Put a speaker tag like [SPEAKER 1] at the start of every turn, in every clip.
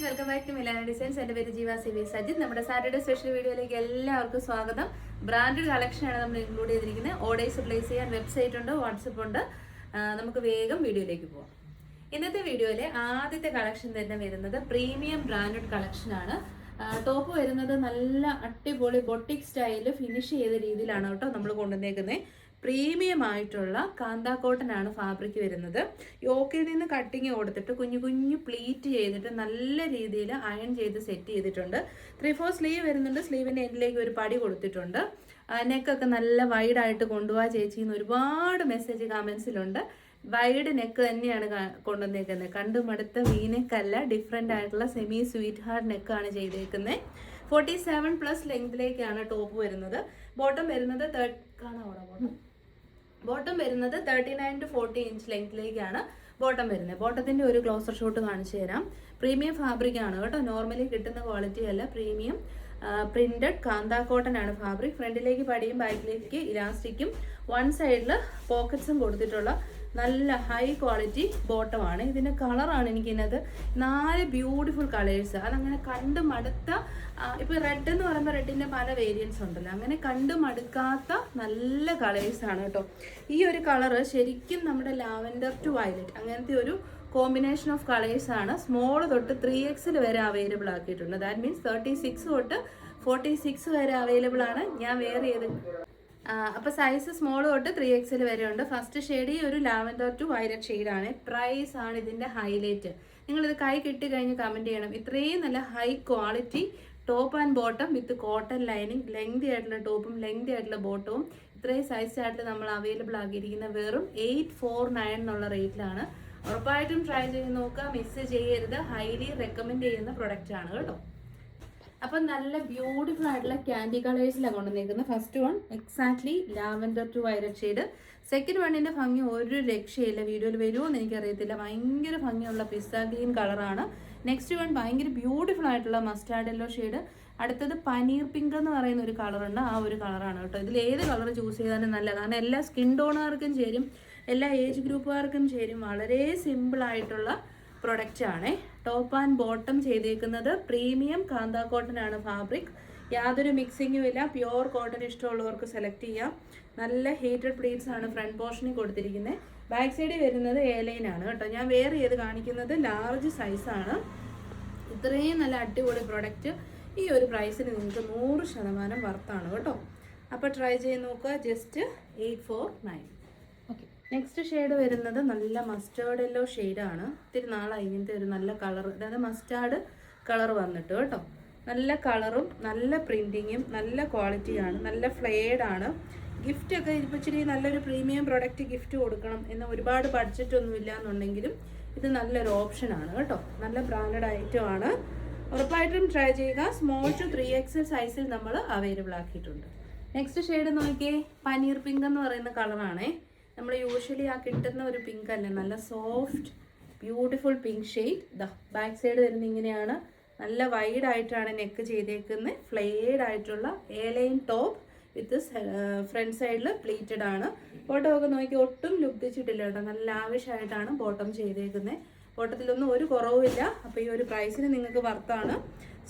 [SPEAKER 1] Welcome back to Milana Designs. എൻ്റെ പേര് ജീവ സി വി സജിത്. നമ്മുടെ സാറ്റർഡേ സ്പെഷ്യൽ വീഡിയോയിലേക്ക് എല്ലാവർക്കും സ്വാഗതം. ബ്രാൻഡഡ് കളക്ഷനാണ് നമ്മൾ ഇൻക്ലൂഡ് ചെയ്തിരിക്കുന്നത്. ഓർഡേഴ്സ് പ്ലേസ് ചെയ്യാൻ വെബ്സൈറ്റ് ഉണ്ട്, വാട്സപ്പ് ഉണ്ട്. നമുക്ക് വേഗം വീഡിയോയിലേക്ക് പോകാം. ഇന്നത്തെ വീഡിയോയിലെ ആദ്യത്തെ കളക്ഷൻ തന്നെ വരുന്നത് പ്രീമിയം ബ്രാൻഡഡ് കളക്ഷനാണ്. ടോപ്പ് വരുന്നത് നല്ല അടിപൊളി ബൊട്ടിക് സ്റ്റൈലിൽ ഫിനിഷ് ചെയ്ത രീതിയിലാണ് കേട്ടോ നമ്മൾ കൊണ്ടുവന്നേക്കുന്നത്. പ്രീമിയം ആയിട്ടുള്ള കാന്താ കോട്ടൺ ആണ് ഫാബ്രിക് വരുന്നത്. യോക്കിൽ നിന്ന് കട്ടിങ് കൊടുത്തിട്ട് കുഞ്ഞു കുഞ്ഞു പ്ലീറ്റ് ചെയ്തിട്ട് നല്ല രീതിയിൽ അയൺ ചെയ്ത് സെറ്റ് ചെയ്തിട്ടുണ്ട്. 3/4 സ്ലീവ് വരുന്നുണ്ട്. സ്ലീവിൻ്റെ എൻഡിലേക്ക് ഒരു പടി കൊടുത്തിട്ടുണ്ട്. നെക്കൊക്കെ നല്ല വൈഡായിട്ട് കൊണ്ടുപോകാൻ ചേച്ചിന്ന് ഒരുപാട് മെസ്സേജ് കമൻസിലുണ്ട്. വൈഡ് നെക്ക് തന്നെയാണ് കൊണ്ടുവന്നേക്കുന്നത്. കണ്ടു മടുത്ത വീനെക്കല്ല, ഡിഫറെൻ്റ് ആയിട്ടുള്ള സെമി സ്വീറ്റ് ഹാർട്ട് നെക്കാണ് ചെയ്തേക്കുന്നത്. 47+ ലെങ്തിലേക്കാണ് ടോപ്പ് വരുന്നത്. ബോട്ടം വരുന്നത് ബോട്ടം വരുന്നത് 39 to 40 ഇഞ്ച് ലെങ്തിലേക്കാണ് ബോട്ടം വരുന്നത്. ബോട്ടത്തിൻ്റെ ഒരു ക്ലോസർ ഷോട്ട് കാണിച്ചു തരാം. പ്രീമിയം ഫാബ്രിക് ആണ് കേട്ടോ, നോർമലി കിട്ടുന്ന ക്വാളിറ്റി അല്ല. പ്രീമിയം പ്രിന്റഡ് കാന്താ കോട്ടൺ ആണ് ഫാബ്രിക്. ഫ്രണ്ടിലേക്ക് പടിയും ബാക്കിലേക്ക് ഇലാസ്റ്റിക്കും വൺ സൈഡിൽ പോക്കറ്റ്സും കൊടുത്തിട്ടുള്ള നല്ല ഹൈ ക്വാളിറ്റി ബോട്ടമാണ്. ഇതിൻ്റെ കളറാണ് എനിക്കിതിനകത്ത് 4 ബ്യൂട്ടിഫുൾ കളേഴ്സ്. അതങ്ങനെ കണ്ട് മടുത്ത, ഇപ്പോൾ റെഡ് എന്ന് പറയുമ്പോൾ റെഡിൻ്റെ പല വേരിയൻസ് ഉണ്ടല്ലോ, അങ്ങനെ കണ്ട് മടുക്കാത്ത നല്ല കളേഴ്സാണ് കേട്ടോ. ഈ ഒരു കളറ് ശരിക്കും നമ്മുടെ ലാവൻഡർ ടു വയലറ്റ് അങ്ങനത്തെ ഒരു കോമ്പിനേഷൻ ഓഫ് കളേഴ്സാണ്. സ്മോൾ തൊട്ട് 3XL വരെ അവൈലബിൾ ആക്കിയിട്ടുണ്ട്. ദാറ്റ് മീൻസ് 36 തൊട്ട് 46 വരെ അവൈലബിൾ ആണ്. ഞാൻ വേറെ ചെയ്ത് അപ്പോൾ സൈസ് സ്മോൾ തൊട്ട് 3XL വരെ ഉണ്ട്. ഫസ്റ്റ് ഷെയ്ഡ് ഈ ഒരു ലാവൻഡർ ടു വയലറ്റ് ഷെയ്ഡാണ്. പ്രൈസ് ആണ് ഇതിൻ്റെ ഹൈലൈറ്റ്. നിങ്ങളിത് കൈ കിട്ടി കഴിഞ്ഞ് കമൻറ്റ് ചെയ്യണം. ഇത്രയും നല്ല high quality top and bottom with cotton lining, lengthy ആയിട്ടുള്ള ടോപ്പും ലെങ്തി ആയിട്ടുള്ള ബോട്ടവും ഇത്രയും സൈസ് ആയിട്ട് നമ്മൾ അവൈലബിൾ ആക്കിയിരിക്കുന്ന വെറും 849 എന്നുള്ള റേറ്റിലാണ്. ഉറപ്പായിട്ടും ട്രൈ ചെയ്ത് നോക്കുക, മിസ് ചെയ്യരുത്. ഹൈലി റെക്കമെൻഡ് ചെയ്യുന്ന പ്രൊഡക്റ്റ് ആണ് കേട്ടോ. അപ്പം നല്ല ബ്യൂട്ടിഫുൾ ആയിട്ടുള്ള ക്യാൻഡി കളേഴ്സിലാണ് കൊണ്ടുവന്നിരിക്കുന്നത്. First one exactly lavender to violet shade. Second വണ്ണിൻ്റെ ഭംഗി ഒരു രക്ഷയില്ല. വീഡിയോയിൽ വരുമോ എന്ന് എനിക്കറിയത്തില്ല. ഭയങ്കര ഭംഗിയുള്ള പിസ്ത ഗ്രീൻ കളറാണ്. നെക്സ്റ്റ് വൺ ഭയങ്കര ബ്യൂട്ടിഫുൾ ആയിട്ടുള്ള മസ്റ്റാർഡ് യെല്ലോ ഷെയ്ഡ്. അടുത്തത് പനീർ പിങ്ക് എന്ന് പറയുന്ന ഒരു കളറുണ്ട്. ആ ഒരു കളറാണ് കേട്ടോ. ഇതിൽ ഏത് കളർ ചൂസ് ചെയ്താലും നല്ല, കാരണം എല്ലാ സ്കിൻ ടോണുകാർക്കും ചേരും, എല്ലാ ഏജ് ഗ്രൂപ്പുകാർക്കും ചേരും. വളരെ സിമ്പിളായിട്ടുള്ള പ്രൊഡക്റ്റ് ആണ്. ടോപ്പ് ആൻഡ് ബോട്ടം ചെയ്തേക്കുന്നത് പ്രീമിയം കാന്താ കോട്ടൺ ആണ് ഫാബ്രിക്. യാതൊരു മിക്സിങ്ങും ഇല്ല. പ്യുവർ കോട്ടൺ ഇഷ്ടമുള്ളവർക്ക് സെലക്ട് ചെയ്യാം. നല്ല ഹീറ്റഡ് പ്ലീറ്റ്സ് ആണ് ഫ്രണ്ട് പോർഷനിൽ കൊടുത്തിരിക്കുന്നത്. ബാക്ക് സൈഡിൽ വരുന്നത് A-ലൈൻ ആണ് കേട്ടോ. ഞാൻ വേറെ ചെയ്ത് കാണിക്കുന്നത് ലാർജ് സൈസാണ്. ഇത്രയും നല്ല അടിപൊളി പ്രൊഡക്റ്റ് ഈ ഒരു പ്രൈസിന് നിങ്ങൾക്ക് 100% വർത്താണ് കേട്ടോ. അപ്പോൾ ട്രൈ ചെയ്ത് നോക്കുക. ജസ്റ്റ് 849. ഓക്കെ, നെക്സ്റ്റ് ഷെയ്ഡ് വരുന്നത് നല്ല മസ്റ്റാർഡ് യെല്ലോ ഷെയ്ഡാണ്. ഇത്തിരി നാളായി ഇങ്ങനത്തെ ഒരു നല്ല കളർ, അതായത് മസ്റ്റാർഡ് കളർ വന്നിട്ട് കേട്ടോ. നല്ല കളറും നല്ല പ്രിൻറ്റിങ്ങും നല്ല ക്വാളിറ്റിയാണ്. നല്ല ഫ്ലെയർഡാണ്. ഗിഫ്റ്റൊക്കെ ഇപ്പോൾ ഇച്ചിരി നല്ലൊരു പ്രീമിയം പ്രൊഡക്റ്റ് ഗിഫ്റ്റ് കൊടുക്കണം എന്ന് ഒരുപാട് ബഡ്ജറ്റ് ഒന്നുമില്ല എന്നുണ്ടെങ്കിലും ഇത് നല്ലൊരു ഓപ്ഷനാണ് കേട്ടോ. നല്ല ബ്രാൻഡഡ് ഐറ്റം ആണ്. ഉറപ്പായിട്ടും ട്രൈ ചെയ്യുക. സ്മോൾ ടു 3XL സൈസിൽ നമ്മൾ അവൈലബിൾ ആക്കിയിട്ടുണ്ട്. നെക്സ്റ്റ് ഷെയ്ഡ് നോക്കിയേ, പനീർ പിങ്ക് എന്ന് പറയുന്ന കളറാണേ. നമ്മൾ യൂഷ്വലി ആ കിട്ടുന്ന ഒരു പിങ്ക് അല്ലേ, നല്ല സോഫ്റ്റ് ബ്യൂട്ടിഫുൾ പിങ്ക് ഷെയ്ഡ്. ഇതാ ബാക്ക് സൈഡ് വരുന്നത് ഇങ്ങനെയാണ്. നല്ല വൈഡ് ആയിട്ടാണ് നെക്ക് ചെയ്തേക്കുന്നത്. ഫ്ലെയർഡ് ആയിട്ടുള്ള A-ലൈൻ ടോപ്പ് വിത്ത് ഫ്രണ്ട് സൈഡിൽ പ്ലീറ്റഡ് ആണ്. ബോട്ടം ഒക്കെ നോക്കി ഒട്ടും ലുബ്ധിച്ചിട്ടില്ല കേട്ടോ. നല്ല ആവശ്യമായിട്ടാണ് ബോട്ടം ചെയ്തേക്കുന്നത്. ബോട്ടത്തിലൊന്നും ഒരു കുറവുമില്ല. അപ്പോൾ ഈ ഒരു പ്രൈസിന് നിങ്ങൾക്ക് വർത്താണ്.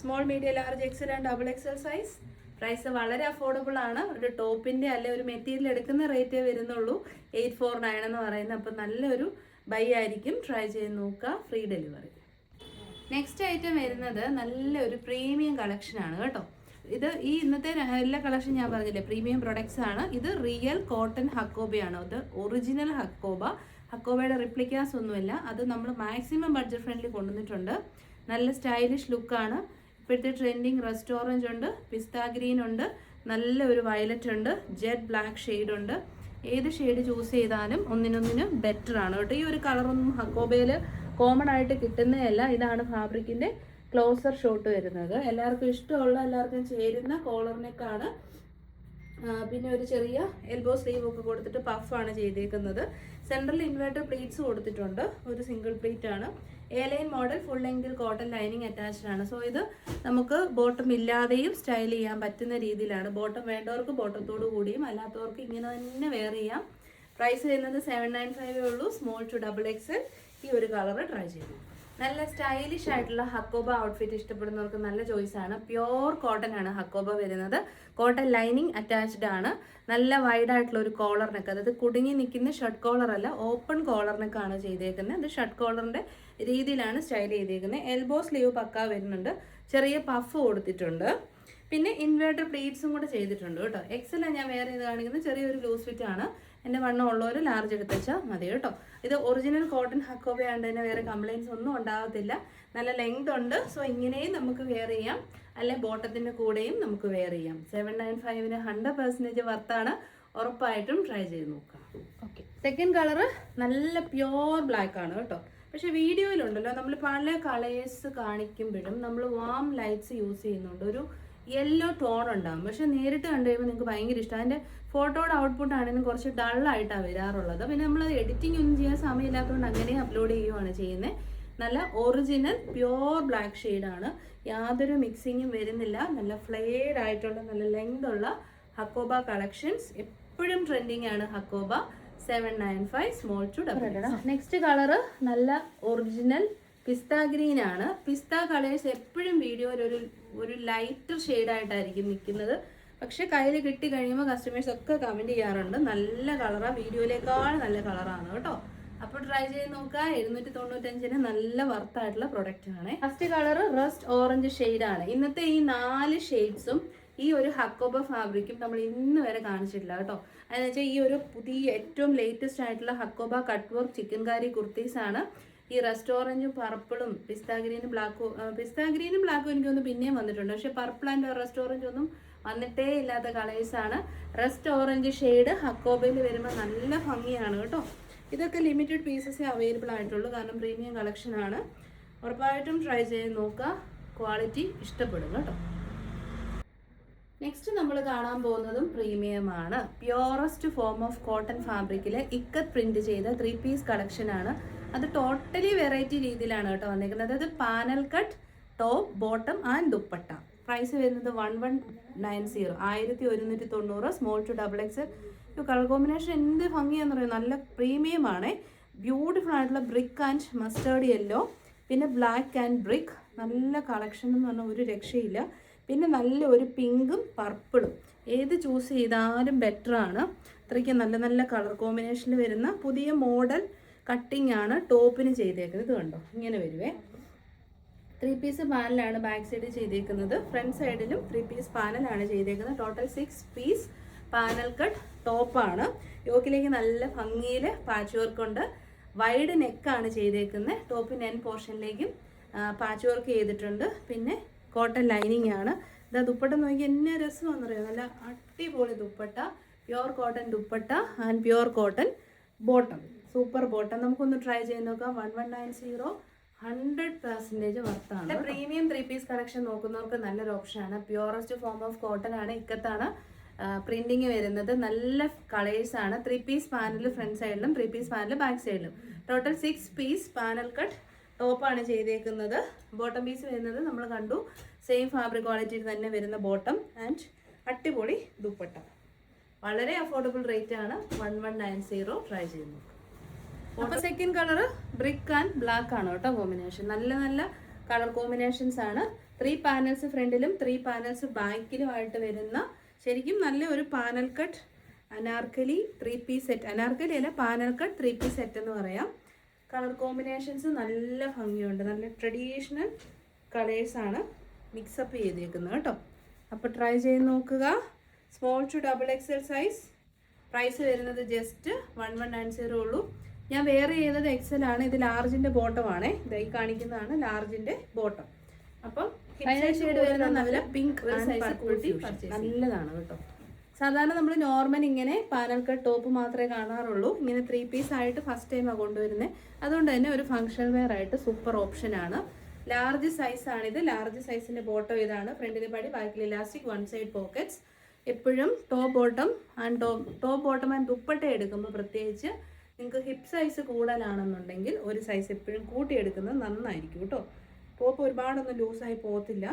[SPEAKER 1] Small, medium, large, XL and XXL size. Price വളരെ അഫോർഡബിൾ ആണ്. ഒരു ടോപ്പിൻ്റെ അല്ലെ ഒരു മെറ്റീരിയൽ എടുക്കുന്ന റേറ്റേ വരുന്നുള്ളൂ. 849 എന്ന് പറയുന്നത്. അപ്പോൾ നല്ലൊരു ബൈ ആയിരിക്കും. ട്രൈ ചെയ്ത് നോക്കുക. Free delivery. നെക്സ്റ്റ് ഐറ്റം വരുന്നത് നല്ലൊരു പ്രീമിയം കളക്ഷനാണ് കേട്ടോ. ഇത് ഈ ഇന്നത്തെ എല്ലാ കളക്ഷൻ ഞാൻ പറഞ്ഞില്ലേ, പ്രീമിയം പ്രൊഡക്ട്സ് ആണ്. ഇത് റിയൽ കോട്ടൺ ഹക്കോബയാണ്. ഇത് ഒറിജിനൽ ഹക്കോബ. ഹക്കോബയുടെ റിപ്ലിക്കാസ് ഒന്നുമില്ല. അത് നമ്മൾ മാക്സിമം ബഡ്ജറ്റ് ഫ്രണ്ട്ലി കൊണ്ടുവന്നിട്ടുണ്ട്. നല്ല സ്റ്റൈലിഷ് ലുക്കാണ്. ഇപ്പോഴത്തെ ട്രെൻഡിങ് റെസ്റ്റ് ഓറഞ്ച് ഉണ്ട്, പിസ്ത ഗ്രീൻ ഉണ്ട്, നല്ല ഒരു വയലറ്റ് ഉണ്ട്, ജെറ്റ് ബ്ലാക്ക് ഷെയ്ഡ് ഉണ്ട്. ഏത് ഷെയ്ഡ് ചൂസ് ചെയ്താലും ഒന്നിനൊന്നിന് ബെറ്റർ ആണ് കേട്ടോ. ഈ ഒരു കളറൊന്നും ഹക്കോബയിൽ കോമൺ ആയിട്ട് കിട്ടുന്നതല്ല. ഇതാണ് ഫാബ്രിക്കിൻ്റെ ക്ലോസർ ഷോട്ട് വരുന്നത്. എല്ലാവർക്കും ഇഷ്ടമുള്ള, എല്ലാവർക്കും ചേരുന്ന കോളർ നെക്കാണ്. പിന്നെ ഒരു ചെറിയ എൽബോ സ്ലീവ് ഒക്കെ കൊടുത്തിട്ട് പഫാണ് ചെയ്തേക്കുന്നത്. സെൻട്രൽ ഇൻവേർട്ടർ പ്ലീറ്റ്സ് കൊടുത്തിട്ടുണ്ട്. ഒരു സിംഗിൾ പ്ലീറ്റ് ആണ്. A-ലൈൻ മോഡൽ, ഫുൾ ലെങ്തിൽ കോട്ടൺ ലൈനിങ് അറ്റാച്ച്ഡ് ആണ്. സോ ഇത് നമുക്ക് ബോട്ടം ഇല്ലാതെയും സ്റ്റൈൽ ചെയ്യാൻ പറ്റുന്ന രീതിയിലാണ്. ബോട്ടം വേണ്ടവർക്ക് ബോട്ടത്തോടു കൂടിയും, അല്ലാത്തവർക്ക് ഇങ്ങനെ തന്നെ വെയർ ചെയ്യാം. പ്രൈസ് വരുന്നത് 795 ഉള്ളൂ. Small to XXL. ഈ ഒരു കളറ് ട്രൈ ചെയ്തു. നല്ല സ്റ്റൈലിഷ് ആയിട്ടുള്ള ഹക്കോബ ഔട്ട്ഫിറ്റ് ഇഷ്ടപ്പെടുന്നവർക്ക് നല്ല ചോയ്സ് ആണ്. പ്യോർ കോട്ടൺ ആണ് ഹക്കോബ വരുന്നത്. കോട്ടൺ ലൈനിങ് അറ്റാച്ച്ഡ് ആണ്. നല്ല വൈഡ് ആയിട്ടുള്ള ഒരു കോളർ നെക്ക്, അതായത് കുടുങ്ങി നിൽക്കുന്ന ഷർട്ട് കോളർ അല്ല, ഓപ്പൺ കോളർ നെക്കാണ് ചെയ്തേക്കുന്നത്. ഇത് ഷർട്ട് കോളറിന്റെ രീതിയിലാണ് സ്റ്റൈൽ ചെയ്തേക്കുന്നത്. എൽബോ സ്ലീവ് പക്ക വരുന്നുണ്ട്, ചെറിയ പഫ് കൊടുത്തിട്ടുണ്ട്, പിന്നെ ഇൻവേർട്ടർ പ്ലീറ്റ്സും കൂടെ ചെയ്തിട്ടുണ്ട് കേട്ടോ. എക്സൽ ഞാൻ വേറെ ഇത് കാണിക്കുന്നത് ചെറിയൊരു ലൂസ് ഫിറ്റ് ആണ്. എൻ്റെ വണ്ണം ഉള്ളവർ ലാർജ് എടുത്തുവെച്ചാൽ മതി കേട്ടോ. ഇത് ഒറിജിനൽ കോട്ടൺ ഹക്കോബ ആയതുകൊണ്ട് തന്നെ വേറെ കംപ്ലയിൻസ് ഒന്നും ഉണ്ടാകത്തില്ല. നല്ല ലെങ്ത് ഉണ്ട്. സോ ഇങ്ങനെയും നമുക്ക് വെയർ ചെയ്യാം, അല്ലെ ബോട്ടത്തിൻ്റെ കൂടെയും നമുക്ക് വെയർ ചെയ്യാം. 795-ന് 100% വർത്താണ്. ഉറപ്പായിട്ടും ട്രൈ ചെയ്ത് നോക്കാം. ഓക്കെ, സെക്കൻഡ് കളറ് നല്ല പ്യോർ ബ്ലാക്ക് ആണ് കേട്ടോ. പക്ഷെ വീഡിയോയിലുണ്ടല്ലോ നമ്മൾ പല കളേഴ്സ് കാണിക്കുമ്പോഴും നമ്മൾ വാം ലൈറ്റ്സ് യൂസ് ചെയ്യുന്നുണ്ട്. ഒരു യെല്ലോ ടോൺ ഉണ്ടാകും, പക്ഷെ നേരിട്ട് കണ്ടു കഴിയുമ്പോൾ നിങ്ങൾക്ക് ഭയങ്കര ഇഷ്ടം. അതിൻ്റെ ഫോട്ടോയുടെ ഔട്ട്പുട്ട് ആണെങ്കിലും കുറച്ച് ഡള്ളായിട്ടാണ് വരാറുള്ളത്. പിന്നെ നമ്മൾ എഡിറ്റിംഗ് ഒന്നും ചെയ്യാൻ സമയമില്ലാത്തതുകൊണ്ട് അങ്ങനെ അപ്ലോഡ് ചെയ്യുകയാണ് ചെയ്യുന്നത്. നല്ല ഒറിജിനൽ പ്യോർ ബ്ലാക്ക് ഷെയ്ഡാണ്, യാതൊരു മിക്സിങ്ങും വരുന്നില്ല. നല്ല ഫ്ലെയർഡ് ആയിട്ടുള്ള നല്ല ലെങ്ത് ഉള്ള ഹക്കോബ കളക്ഷൻസ് എപ്പോഴും ട്രെൻഡിങ് ആണ്. Hakoba 795 small to double. Next colour നല്ല ഒറിജിനൽ പിസ്ത ഗ്രീൻ ആണ്. പിസ്ത കളേഴ്സ് എപ്പോഴും വീഡിയോയിൽ ഒരു ലൈറ്റർ ഷെയ്ഡായിട്ടായിരിക്കും നിൽക്കുന്നത്, പക്ഷെ കയ്യിൽ കിട്ടി കഴിയുമ്പോൾ കസ്റ്റമേഴ്സ് ഒക്കെ കമൻറ്റ് ചെയ്യാറുണ്ട് നല്ല കളറാണ്, വീഡിയോയിലേക്കാൾ നല്ല കളറാണ് കേട്ടോ. അപ്പോൾ ട്രൈ ചെയ്ത് നോക്കുക. 795-ന് നല്ല വർത്തായിട്ടുള്ള പ്രൊഡക്റ്റ് ആണ്. ഫസ്റ്റ് കളർ റസ്റ്റ് ഓറഞ്ച് ഷെയ്ഡാണ്. ഇന്നത്തെ ഈ 4 ഷെയ്ഡ്സും ഈ ഒരു ഹക്കോബ ഫാബ്രിക്കും നമ്മൾ ഇന്ന് വരെ കാണിച്ചിട്ടില്ല കേട്ടോ. അതെന്ന് വെച്ചാൽ ഈ ഒരു പുതിയ ഏറ്റവും ലേറ്റസ്റ്റ് ആയിട്ടുള്ള ഹക്കോബ കട്ട് വർക്ക് ചിക്കൻ കാരി കുർത്തീസ് ആണ്. ഈ റസ്റ്റ് ഓറഞ്ചും പർപ്പിളും പിസ്ത ഗ്രീനും ബ്ലാക്കും എനിക്കൊന്ന് പിന്നെയും വന്നിട്ടുണ്ട്, പക്ഷെ പർപ്പിൾ ആൻഡ് റസ്റ്റ് ഓറഞ്ച് ഒന്നും വന്നിട്ടേ ഇല്ലാത്ത കളേഴ്സാണ്. റസ്റ്റ് ഓറഞ്ച് ഷെയ്ഡ് ഹക്കോബയിൽ വരുമ്പോൾ നല്ല ഭംഗിയാണ് കേട്ടോ. ഇതൊക്കെ ലിമിറ്റഡ് പീസസേ അവൈലബിൾ ആയിട്ടുള്ളൂ, കാരണം പ്രീമിയം കളക്ഷൻ ആണ്. ഉറപ്പായിട്ടും ട്രൈ ചെയ്ത് നോക്കുക, ക്വാളിറ്റി ഇഷ്ടപ്പെടും കേട്ടോ. നെക്സ്റ്റ് നമ്മൾ കാണാൻ പോകുന്നതും പ്രീമിയം ആണ്. പ്യോറസ്റ്റ് ഫോം ഓഫ് കോട്ടൺ ഫാബ്രിക്കിൽ ഇക്കത്ത് പ്രിന്റ് ചെയ്ത 3 പീസ് കളക്ഷൻ ആണ്. അത് ടോട്ടലി വെറൈറ്റി രീതിയിലാണ് കേട്ടോ വന്നിരിക്കുന്നത്. അത് panel cut top bottom and dupatta. Price വരുന്നത് 1190, 1190, small to double XL. Colour combination എന്ത് ഭംഗിയാന്ന് പറയുന്നത്, നല്ല പ്രീമിയം ആണ്. ബ്യൂട്ടിഫുൾ ആയിട്ടുള്ള ബ്രിക്ക് ആൻഡ് മസ്റ്റേർഡ് യെല്ലോ, പിന്നെ ബ്ലാക്ക് ആൻഡ് ബ്രിക്ക്. നല്ല കളക്ഷൻ എന്ന് പറഞ്ഞാൽ ഒരു രക്ഷയില്ല. പിന്നെ നല്ല ഒരു പിങ്കും പർപ്പിളും, ഏത് ചൂസ് ചെയ്താലും ബെറ്റർ ആണ്. അത്രയ്ക്ക് നല്ല നല്ല കളർ കോമ്പിനേഷനിൽ വരുന്ന പുതിയ മോഡൽ കട്ടിംഗ് ആണ് ടോപ്പിന് ചെയ്തേക്കുന്നത്. ഇത് കണ്ടോ, ഇങ്ങനെ വരുവേ. 3 പീസ് പാനലാണ് ബാക്ക് സൈഡ് ചെയ്തേക്കുന്നത്, ഫ്രണ്ട് സൈഡിലും 3 പീസ് പാനലാണ് ചെയ്തേക്കുന്നത്. ടോട്ടൽ 6 പീസ് പാനൽ കട്ട് ടോപ്പാണ്. യോക്കിലേക്ക് നല്ല ഭംഗിയിൽ പാച്ച് വർക്ക് ഉണ്ട്. വൈഡ് നെക്കാണ് ചെയ്തേക്കുന്നത്. ടോപ്പിന് എൻ പോർഷനിലേക്കും പാച്ച് വർക്ക് ചെയ്തിട്ടുണ്ട്. പിന്നെ കോട്ടൺ ലൈനിങ് ആണ്. ഇതാ ദുപ്പട്ട നോക്കി എന്നെ രസമാണെന്നറിയാം, നല്ല അടിപൊളി dupatta, pure cotton dupatta and pure cotton bottom, super bottom. നമുക്കൊന്ന് ട്രൈ ചെയ്ത് നോക്കാം. 1190, 100% വർത്താണ്. പ്രീമിയം 3 പീസ് കളക്ഷൻ നോക്കുന്നവർക്ക് നല്ലൊരു ഓപ്ഷനാണ്. പ്യൂറസ്റ്റ് ഫോം ഓഫ് കോട്ടൺ ആണ്, ഇക്കത്താണ് പ്രിന്റിങ് വരുന്നത്. നല്ല കളേഴ്സ് ആണ്. 3 പീസ് പാനൽ ഫ്രണ്ട് സൈഡിലും 3 പീസ് പാനൽ ബാക്ക് സൈഡിലും. ടോട്ടൽ 6 പീസ് പാനൽ കട്ട് ടോപ്പാണ് ചെയ്തേക്കുന്നത്. ബോട്ടം പീസ് വരുന്നത് നമ്മൾ കണ്ടു, സെയിം ഫാബ്രിക് ക്വാളിറ്റിയിൽ തന്നെ വരുന്ന ബോട്ടം ആൻഡ് അടിപൊളി ദുപ്പട്ട. വളരെ അഫോർഡബിൾ റേറ്റ് ആണ്. 1190. ട്രൈ ചെയ്ത് നോക്കാം. അപ്പോൾ second colour brick and black ആണ് കേട്ടോ കോമ്പിനേഷൻ. നല്ല നല്ല കളർ കോമ്പിനേഷൻസ് ആണ്. 3 പാനൽസ് ഫ്രണ്ടിലും 3 പാനൽസ് ബാക്കിലുമായിട്ട് വരുന്ന ശരിക്കും നല്ല ഒരു panel cut anarkali 3 piece set. Anarkali അല്ല, പാനൽ കട്ട് 3 പീസ് സെറ്റ് എന്ന് പറയാം. കളർ കോമ്പിനേഷൻസ് നല്ല ഭംഗിയുണ്ട്. നല്ല ട്രഡീഷണൽ കളേഴ്സാണ് മിക്സപ്പ് ചെയ്തേക്കുന്നത് കേട്ടോ. അപ്പോൾ ട്രൈ ചെയ്ത് നോക്കുക. Small to double XL size. Price വരുന്നത് ജസ്റ്റ് 1190 ഉള്ളൂ. ഞാൻ വേറെ ചെയ്തത് എക്സൽ ആണ്. ഇത് ലാർജിൻ്റെ ബോട്ടം ആണേ. ഇതായി കാണിക്കുന്നതാണ് ലാർജിൻ്റെ ബോട്ടം. അപ്പം ഷെയ്ഡ് വരുന്ന നല്ല പിങ്ക് നല്ലതാണ് കേട്ടോ. സാധാരണ നമ്മൾ നോർമൽ ഇങ്ങനെ പാനൽ കട്ട് ടോപ്പ് മാത്രമേ കാണാറുള്ളൂ. ഇങ്ങനെ 3 പീസ് ആയിട്ട് ഫസ്റ്റ് ടൈമാണ് കൊണ്ടുവരുന്നത്. അതുകൊണ്ട് തന്നെ ഒരു ഫംഗ്ഷൻ വെയർ ആയിട്ട് സൂപ്പർ ഓപ്ഷനാണ്. ലാർജ് സൈസാണിത്. ലാർജ് സൈസിൻ്റെ ബോട്ടം ഇതാണ്. ഫ്രണ്ടിലെ പടി, ബാക്കിൽ ഇലാസ്റ്റിക്, 1 സൈഡ് പോക്കറ്റ്സ്. എപ്പോഴും ടോപ്പ് ബോട്ടം ആൻഡ് ദുപ്പട്ട എടുക്കുമ്പോൾ പ്രത്യേകിച്ച് നിങ്ങൾക്ക് ഹിപ്പ് സൈസ് കൂടുതലാണെന്നുണ്ടെങ്കിൽ ഒരു സൈസ് എപ്പോഴും കൂട്ടിയെടുക്കുന്നത് നന്നായിരിക്കും കേട്ടോ. ടോപ്പ് ഒരുപാടൊന്നും ലൂസായി പോകത്തില്ല.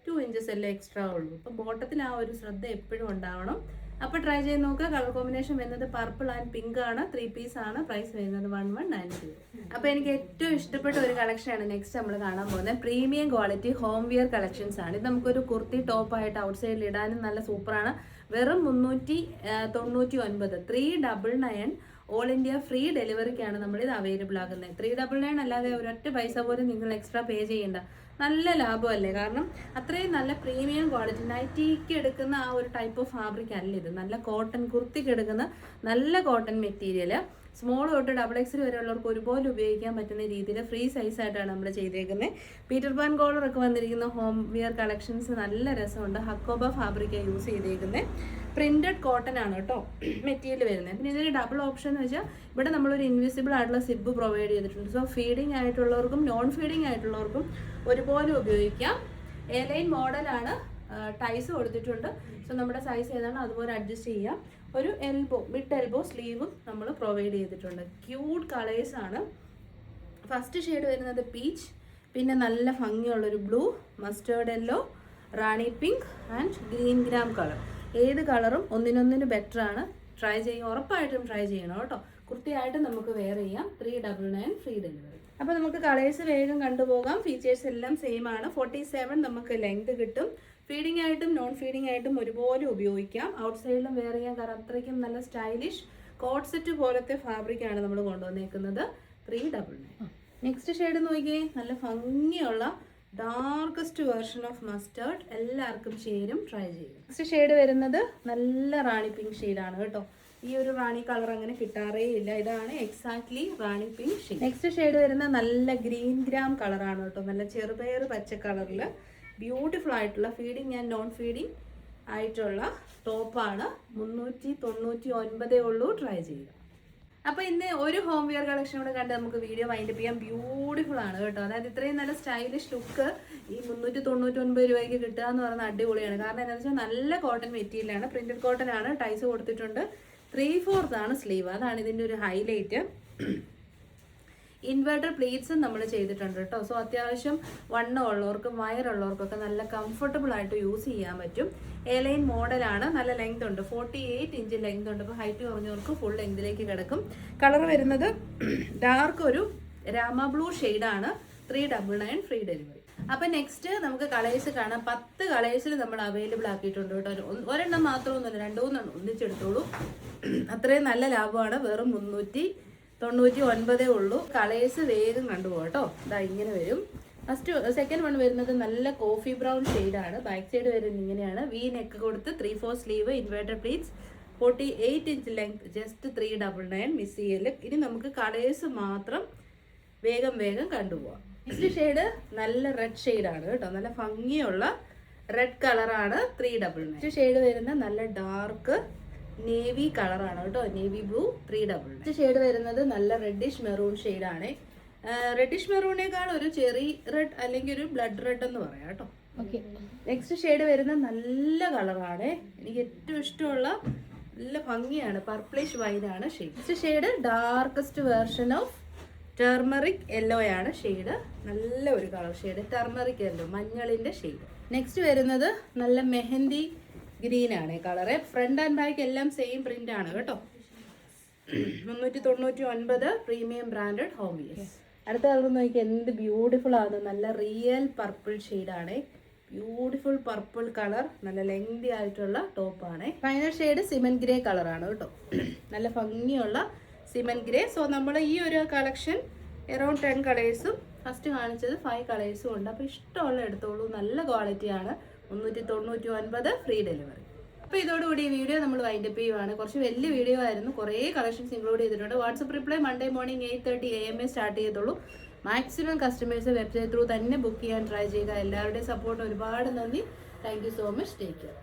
[SPEAKER 1] 2 ഇഞ്ചസ് എല്ലാം എക്സ്ട്രാ ഉള്ളൂ. അപ്പം ബോട്ടത്തിൽ ആ ഒരു ശ്രദ്ധ എപ്പോഴും ഉണ്ടാവണം. അപ്പോൾ ട്രൈ ചെയ്ത് നോക്കുക. കളർ കോമ്പിനേഷൻ വരുന്നത് പർപ്പിൾ ആൻഡ് പിങ്ക് ആണ്. 3 പീസ് ആണ്. പ്രൈസ് വരുന്നത് 1190. അപ്പോൾ എനിക്ക് ഏറ്റവും ഇഷ്ടപ്പെട്ട ഒരു കളക്ഷനാണ് നെക്സ്റ്റ് നമ്മൾ കാണാൻ പോകുന്നത്. Premium quality home wear collections ആണ്. ഇത് നമുക്കൊരു കുർത്തി ടോപ്പായിട്ട് ഔട്ട് സൈഡിൽ ഇടാനും നല്ല സൂപ്പറാണ്. വെറും 399, 399 ഓൾ ഇന്ത്യ ഫ്രീ ഡെലിവറിക്കാണ് നമ്മളിത് അവൈലബിൾ ആക്കുന്നത്. 399 അല്ലാതെ ഒരൊറ്റ പൈസ പോലും നിങ്ങൾ എക്സ്ട്രാ പേ ചെയ്യേണ്ട. നല്ല ലാഭമല്ലേ? കാരണം അത്രയും നല്ല പ്രീമിയം ക്വാളിറ്റി നൈറ്റിക്ക് എടുക്കുന്ന ആ ഒരു ടൈപ്പ് ഓഫ് ഫാബ്രിക് അല്ല ഇത്. നല്ല കോട്ടൺ, കുർത്തിക്ക് എടുക്കുന്ന നല്ല കോട്ടൺ മെറ്റീരിയൽ. സ്മോൾ തൊട്ട് XXL വരെയുള്ളവർക്ക് ഒരുപോലെ ഉപയോഗിക്കാൻ പറ്റുന്ന രീതിയിൽ ഫ്രീ സൈസായിട്ടാണ് നമ്മൾ ചെയ്തേക്കുന്നത്. പീറ്റർ പാൻ കോളർ ഒക്കെ വന്നിരിക്കുന്ന ഹോം വിയർ കളക്ഷൻസ് നല്ല രസമുണ്ട്. ഹക്കോബ ഫാബ്രിക്കാണ് യൂസ് ചെയ്തേക്കുന്നത്. പ്രിന്റഡ് കോട്ടൺ ആണ് കേട്ടോ മെറ്റീരിയൽ വരുന്നത്. പിന്നെ ഇതിന് ഡബിൾ ഓപ്ഷൻ എന്ന് വെച്ചാൽ ഇവിടെ നമ്മളൊരു ഇൻവിസിബിൾ ആയിട്ടുള്ള സിബ് പ്രൊവൈഡ് ചെയ്തിട്ടുണ്ട്. സോ ഫീഡിങ് ആയിട്ടുള്ളവർക്കും നോൺ ഫീഡിങ് ആയിട്ടുള്ളവർക്കും ഒരുപോലെ ഉപയോഗിക്കാം. എയർലൈൻ മോഡലാണ്. ടൈസ് കൊടുത്തിട്ടുണ്ട്. സോ നമ്മുടെ സൈസ് ഏതാണ് അതുപോലെ അഡ്ജസ്റ്റ് ചെയ്യാം. ഒരു മിഡ് എൽബോ സ്ലീവും നമ്മൾ പ്രൊവൈഡ് ചെയ്തിട്ടുണ്ട്. ക്യൂട്ട് കളേഴ്സ് ആണ്. ഫസ്റ്റ് ഷെയ്ഡ് വരുന്നത് പീച്ച്, പിന്നെ നല്ല ഭംഗിയുള്ളൊരു blue, mustard yellow, Rani pink and green gram colour. ഏത് കളറും ഒന്നിനൊന്നിന് ബെറ്റർ ആണ്. ട്രൈ ചെയ്യും, ഉറപ്പായിട്ടും ട്രൈ ചെയ്യണം കേട്ടോ. കുർത്തിയായിട്ട് നമുക്ക് വെയർ ചെയ്യാം. 399 ഫ്രീ ഡെലിവറി. അപ്പോൾ നമുക്ക് കളേഴ്സ് വേഗം കണ്ടുപോകാം. ഫീച്ചേഴ്സ് എല്ലാം സെയിം ആണ്. 47 നമുക്ക് ലെങ്ത് കിട്ടും. ഫീഡിംഗ് ആയിട്ടും നോൺ ഫീഡിംഗ് ആയിട്ടും ഒരുപോലെ ഉപയോഗിക്കാം. ഔട്ട് സൈഡിലും വെയർ ചെയ്യാൻ. കാരണം അത്രയ്ക്കും നല്ല സ്റ്റൈലിഷ് കോട്ട് സെറ്റ് പോലത്തെ ഫാബ്രിക്കാണ് നമ്മൾ കൊണ്ടുവന്നേക്കുന്നത്. 399. നെക്സ്റ്റ് ഷെയ്ഡ് നോക്കിയേ, നല്ല ഭംഗിയുള്ള ഡാർക്കസ്റ്റ് വേർഷൻ ഓഫ് മസ്റ്റേർഡ്. എല്ലാവർക്കും ചേരും. ട്രൈ ചെയ്യും. നെക്സ്റ്റ് ഷെയ്ഡ് വരുന്നത് നല്ല റാണി പിങ്ക് ഷെയ്ഡാണ് കേട്ടോ. ഈ ഒരു റാണി കളർ അങ്ങനെ കിട്ടാറേ ഇല്ല. ഇതാണ് എക്സാക്ട്ലി റാണി പിങ്ക് ഷെയ്ഡ്. നെക്സ്റ്റ് ഷെയ്ഡ് വരുന്ന നല്ല ഗ്രീൻ ഗ്രാം കളറാണ് കേട്ടോ. നല്ല ചെറുപയർ പച്ച കളറിൽ ബ്യൂട്ടിഫുൾ ആയിട്ടുള്ള ഫീഡിങ് ആൻഡ് നോൺ ഫീഡിങ് ആയിട്ടുള്ള ടോപ്പാണ്. 399 ഉള്ളൂ. ട്രൈ ചെയ്യുക. അപ്പോൾ ഇന്ന് ഒരു ഹോം വിയർ കളക്ഷൻ കൂടെ കണ്ട് നമുക്ക് വീഡിയോ വൈൻഡപ്പ് ചെയ്യാം. ബ്യൂട്ടിഫുൾ ആണ് കേട്ടോ. അതായത് ഇത്രയും നല്ല സ്റ്റൈലിഷ് ലുക്ക് ഈ 399 രൂപയ്ക്ക് കിട്ടുക എന്ന് പറയുന്നത് അടിപൊളിയാണ്. കാരണം എന്താണെന്ന് വെച്ചാൽ നല്ല കോട്ടൺ മെറ്റീരിയലാണ്. പ്രിന്റഡ് കോട്ടൺ ആണ്. ടൈസ് കൊടുത്തിട്ടുണ്ട്. 3/4 ആണ് സ്ലീവ്. അതാണ് ഇതിൻ്റെ ഒരു ഹൈലൈറ്റ്. ഇൻവേർട്ടർ പ്ലീറ്റ്സും നമ്മൾ ചെയ്തിട്ടുണ്ട് കേട്ടോ. സോ അത്യാവശ്യം വണ്ണം ഉള്ളവർക്കും വയറുള്ളവർക്കൊക്കെ നല്ല കംഫർട്ടബിൾ ആയിട്ട് യൂസ് ചെയ്യാൻ പറ്റും. എയർലൈൻ മോഡലാണ്. നല്ല ലെങ്ത് ഉണ്ട്. 48 ഇഞ്ച് ലെങ്ത് ഉണ്ട്. അപ്പോൾ ഹൈറ്റ് കുറഞ്ഞവർക്ക് ഫുൾ ലെങ്തിലേക്ക് കിടക്കും. കളർ വരുന്നത് ഡാർക്ക് ഒരു രാമ ബ്ലൂ ഷെയ്ഡാണ്. 399 ഫ്രീ ഡെലിവറി. അപ്പം നെക്സ്റ്റ് നമുക്ക് കളേഴ്സ് കാണാം. 10 കളേഴ്സിൽ നമ്മൾ അവൈലബിൾ ആക്കിയിട്ടുണ്ട് കേട്ടോ. ഒരെണ്ണം മാത്രമൊന്നുമില്ല, 2-3 ഒന്നിച്ചെടുത്തോളൂ. അത്രയും നല്ല ലാഭമാണ്. വെറും 399 ഉള്ളൂ. കളേഴ്സ് വേഗം കണ്ടുപോകും കേട്ടോ. ഇതാ ഇങ്ങനെ വരും. സെക്കൻഡ് വൺ വരുന്നത് നല്ല കോഫി ബ്രൗൺ ഷെയ്ഡാണ്. ബാക്ക് സൈഡ് വരുന്നത് ഇങ്ങനെയാണ്. വി നെക്ക് കൊടുത്ത് 3/4 sleeve, inverter pleats, 48 inch length, just 399. Miss ചെയ്യല്. ഇനി നമുക്ക് കളേഴ്സ് മാത്രം വേഗം കണ്ടുപോകാം. നെക്സ്റ്റ് ഷെയ്ഡ് നല്ല റെഡ് ഷെയ്ഡാണ് കേട്ടോ. നല്ല ഭംഗിയുള്ള റെഡ് കളറാണ്. 399. നെക്സ്റ്റ് ഷെയ്ഡ് വരുന്ന നല്ല ഡാർക്ക് നേവി കളറാണ് കേട്ടോ. Navy blue. 399. നെക്സ്റ്റ് ഷെയ്ഡ് വരുന്നത് നല്ല റെഡിഷ് മെറൂൺ ഷെയ്ഡാണ്. റെഡിഷ് മെറൂണേക്കാൾ ഒരു ചെറി റെഡ് അല്ലെങ്കിൽ ഒരു ബ്ലഡ് റെഡ് എന്ന് പറയാം കേട്ടോ. ഓക്കെ. നെക്സ്റ്റ് ഷെയ്ഡ് വരുന്ന നല്ല കളറാണ്. എനിക്ക് ഏറ്റവും ഇഷ്ടമുള്ള നല്ല ഭംഗിയാണ്. പർപ്പിളിഷ് വൈനാണ് shade. Next shade darkest version of turmeric yellow ആണ് ഷെയ്ഡ്. നല്ല ഒരു കളർ ഷെയ്ഡ്. ടെർമറിക് യെല്ലോ, മഞ്ഞളിന്റെ ഷെയ്ഡ്. നെക്സ്റ്റ് വരുന്നത് നല്ല മെഹന്തി ഗ്രീൻ ആണ് കളറ്. ഫ്രണ്ട് ആൻഡ് ബാക്ക് എല്ലാം സെയിം പ്രിന്റ് ആണ് കേട്ടോ. 399 പ്രീമിയം ബ്രാൻഡഡ് ഹോം വിയർ. അടുത്ത കളർ നോക്കി എന്ത് ബ്യൂട്ടിഫുൾ ആണ്. നല്ല റിയൽ പർപ്പിൾ ഷെയ്ഡാണ്. Beautiful purple colour. നല്ല ലെങ്തി ആയിട്ടുള്ള ടോപ്പാണ്. ഫൈനൽ ഷെയ്ഡ് സിമന്റ് ഗ്രേ കളറാണ് കേട്ടോ. നല്ല ഭംഗിയുള്ള സിമന്റ് ഗ്രേ. സോ നമ്മൾ ഈ ഒരു കളക്ഷൻ അറൌണ്ട് 10 കളേഴ്സും ഫസ്റ്റ് കാണിച്ചത് 5 കളേഴ്സും ഉണ്ട്. അപ്പോൾ ഇഷ്ടമുള്ള എടുത്തോളൂ. നല്ല ക്വാളിറ്റിയാണ്. 399 ഫ്രീ ഡെലിവറി. അപ്പോൾ ഇതോടുകൂടി ഈ വീഡിയോ നമ്മൾ വൈൻഡപ്പ് ചെയ്യുവാണ്. കുറച്ച് വലിയ വീഡിയോ ആയിരുന്നു. കുറേ കളക്ഷൻസ് ഇൻക്ലൂഡ് ചെയ്തിട്ടുണ്ട്. WhatsApp reply Monday morning 8:30 AM start ചെയ്തുള്ളൂ. മാക്സിമം കസ്റ്റമേഴ്സ് വെബ്സൈറ്റ് ത്രൂ തന്നെ ബുക്ക് ചെയ്യാൻ ട്രൈ ചെയ്യുക. എല്ലാവരുടെയും സപ്പോർട്ട് ഒരുപാട് നന്ദി. Thank you so much. Take care.